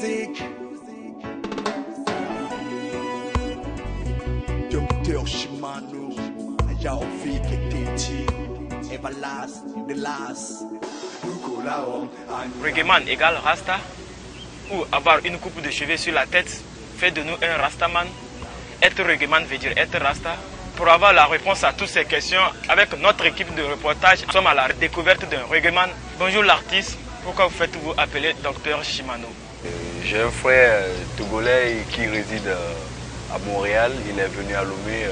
music. Dr. Shimano, Yaofi Keteti, Everlast, The Last. Reggaeman égale Rasta, ou avoir une coupe de cheveux sur la tête fait de nous un Rastaman. Être reggaeman veut dire être Rasta. Pour avoir la réponse à toutes ces questions, avec notre équipe de reportage, nous sommes à la découverte d'un reggaeman. Bonjour l'artiste, pourquoi vous faites-vous appeler Dr. Shimano? J'ai un frère togolais qui réside à Montréal. Il est venu à Lomé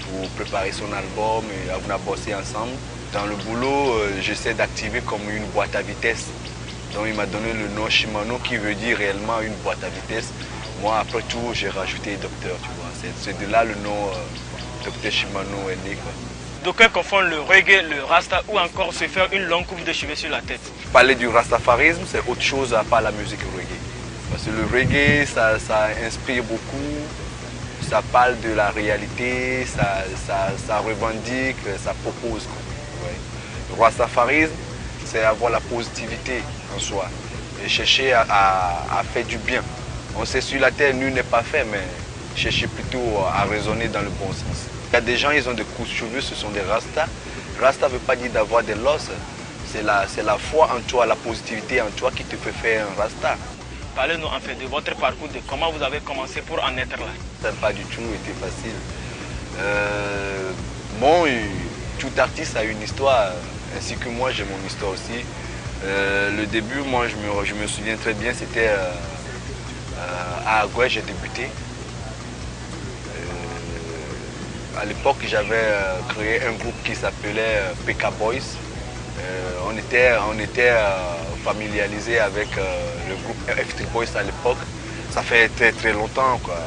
pour préparer son album et on a bossé ensemble. Dans le boulot, j'essaie d'activer comme une boîte à vitesse. Donc il m'a donné le nom Shimano qui veut dire réellement une boîte à vitesse. Moi, après tout, j'ai rajouté docteur, tu vois. C'est de là le nom Dr. Shimano est né, quoi. D'aucuns confondent le reggae, le rasta ou encore se faire une longue coupe de cheveux sur la tête. Parler du rastafarisme, c'est autre chose à part la musique reggae. Parce que le reggae, ça inspire beaucoup, ça parle de la réalité, ça revendique, ça propose, quoi. Ouais. Le rastafarisme, c'est avoir la positivité en soi et chercher à faire du bien. On sait sur la terre, nul n'est pas fait, mais chercher plutôt à raisonner dans le bon sens. Il y a des gens, ils ont des coups de cheveux, ce sont des rastas. Rasta ne veut pas dire d'avoir des losses. C'est la foi en toi, la positivité en toi qui te fait faire un rasta. Parlez-nous en fait de votre parcours, de comment vous avez commencé pour en être là. Ça n'a pas du tout été facile. Bon, tout artiste a une histoire, ainsi que moi j'ai mon histoire aussi. Le début, moi je me souviens très bien, c'était à Agoué, j'ai débuté. À l'époque, j'avais créé un groupe qui s'appelait PK Boys. On était familiarisé avec le groupe F3 Boys à l'époque. Ça fait très très longtemps, quoi.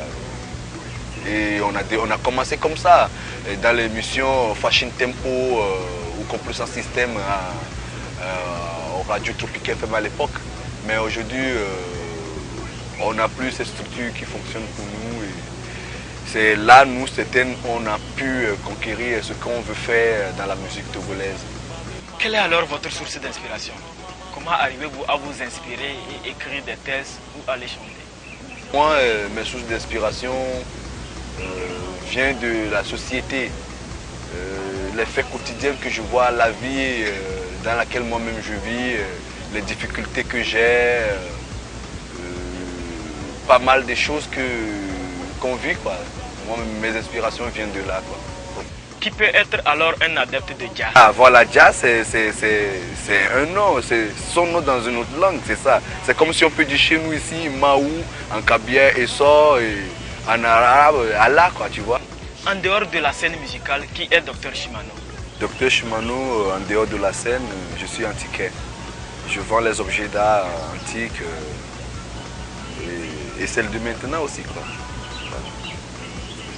Et on a commencé comme ça, dans l'émission Fashion Tempo ou Compulsion System au Radio Tropique FM à l'époque. Mais aujourd'hui, on n'a plus cette structure qui fonctionne pour nous. C'est là, nous, on a pu conquérir ce qu'on veut faire dans la musique togolaise. Quelle est alors votre source d'inspiration? Comment arrivez-vous à vous inspirer et écrire des thèses ou à les chanter? Moi, mes sources d'inspiration viennent de la société, les faits quotidiens que je vois, la vie dans laquelle moi-même je vis, les difficultés que j'ai, pas mal de choses qu'on vit, quoi. Moi, mes inspirations viennent de là, quoi. Qui peut être alors un adepte de jazz? Ah voilà, jazz c'est un nom, c'est son nom dans une autre langue, c'est ça. C'est comme si on peut dire chez nous ici, Maou, en Kabia, Essor, en arabe, Allah, quoi, tu vois. En dehors de la scène musicale, qui est Dr. Shimano? Dr. Shimano, en dehors de la scène, je suis antiquaire. Je vends les objets d'art antiques et celles de maintenant aussi, quoi.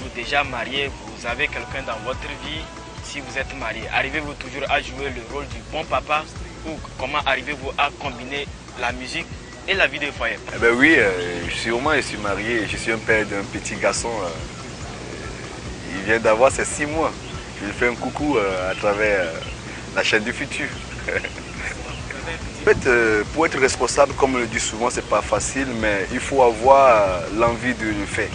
Vous êtes déjà marié, vous avez quelqu'un dans votre vie. Si vous êtes marié, arrivez-vous toujours à jouer le rôle du bon papa ou comment arrivez-vous à combiner la musique et la vie de foyer? Eh ben oui, sûrement je suis marié, je suis un père d'un petit garçon. Il vient d'avoir ses 6 mois. Je lui fais un coucou à travers la chaîne du futur. En fait, pour être responsable, comme on le dit souvent, c'est pas facile, mais il faut avoir l'envie de le faire.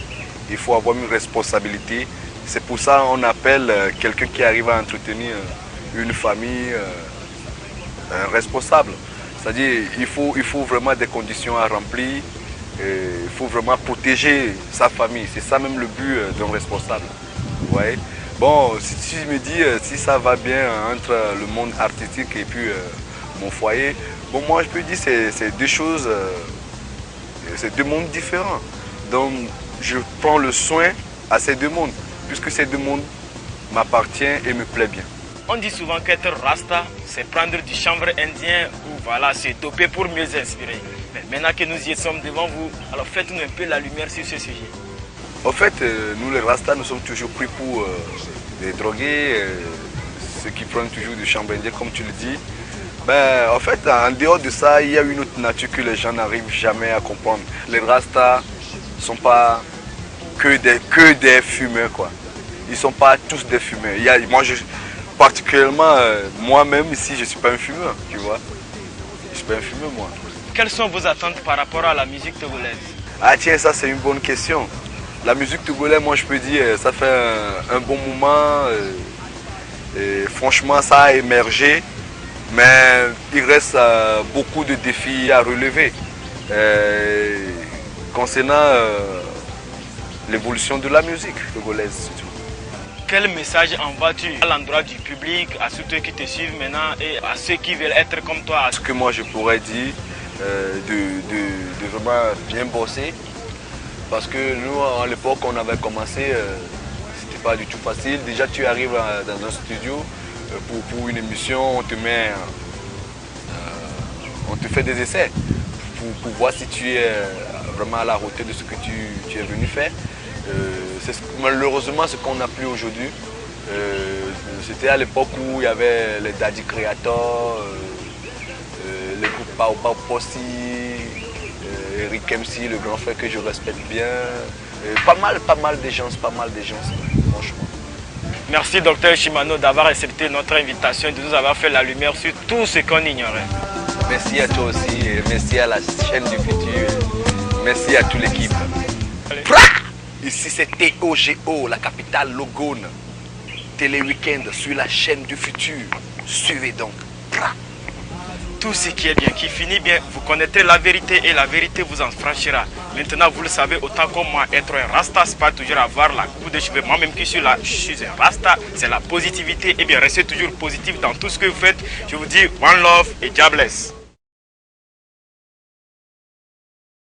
Il faut avoir une responsabilité. C'est pour ça qu'on appelle quelqu'un qui arrive à entretenir une famille un responsable. C'est-à-dire qu'il faut vraiment des conditions à remplir. Il faut vraiment protéger sa famille. C'est ça même le but d'un responsable. Vous voyez? Bon, si je me dis si ça va bien entre le monde artistique et puis mon foyer, bon, moi je peux dire que c'est deux choses, c'est deux mondes différents. Donc je prends le soin à ces deux mondes, puisque ces deux mondes m'appartiennent et me plaisent bien. On dit souvent qu'être rasta, c'est prendre du chanvre indien ou voilà, se doper pour mieux inspirer. Mais maintenant que nous y sommes devant vous, alors faites-nous un peu la lumière sur ce sujet. En fait, nous les rastas, nous sommes toujours pris pour des drogués, ceux qui prennent toujours du chanvre indien, comme tu le dis. Ben, en fait, en dehors de ça, il y a une autre nature que les gens n'arrivent jamais à comprendre. Les rastas ne sont pas que des fumeurs, quoi. Ils ne sont pas tous des fumeurs. Particulièrement, moi-même, ici, je ne suis pas un fumeur, tu vois. Je ne suis pas un fumeur, moi. quelles sont vos attentes par rapport à la musique togolaise? Ah tiens, ça c'est une bonne question. La musique togolaise, moi je peux dire, ça fait un bon moment. Et franchement, ça a émergé, mais il reste beaucoup de défis à relever concernant l'évolution de la musique togolaise surtout. Quel message envoies-tu à l'endroit du public, à ceux qui te suivent maintenant et à ceux qui veulent être comme toi? Ce que moi je pourrais dire, de vraiment bien bosser, parce que nous à l'époque on avait commencé, c'était pas du tout facile. Déjà tu arrives dans un studio pour une émission, on te fait des essais pour voir si tu es vraiment à la hauteur de ce que tu es venu faire. C'est malheureusement ce qu'on n'a plus aujourd'hui. C'était à l'époque où il y avait les Daddy Creator, le groupe Pau Pau Possi, Eric MC, le grand frère que je respecte bien. Pas mal de gens, franchement. Merci Dr Shimano d'avoir accepté notre invitation et de nous avoir fait la lumière sur tout ce qu'on ignorait. Merci à toi aussi, et merci à la chaîne du futur, merci à toute l'équipe. Ici c'est TOGO, la capitale Logone. Télé Week-end sur la chaîne du futur. Suivez donc. Tout ce qui est bien, qui finit bien, vous connaîtrez la vérité et la vérité vous en franchira. Maintenant, vous le savez, autant comme moi, être un rasta, c'est pas toujours avoir la coupe de cheveux. Moi-même qui suis là, je suis un rasta, c'est la positivité. Et bien, restez toujours positif dans tout ce que vous faites. Je vous dis, one love et God bless.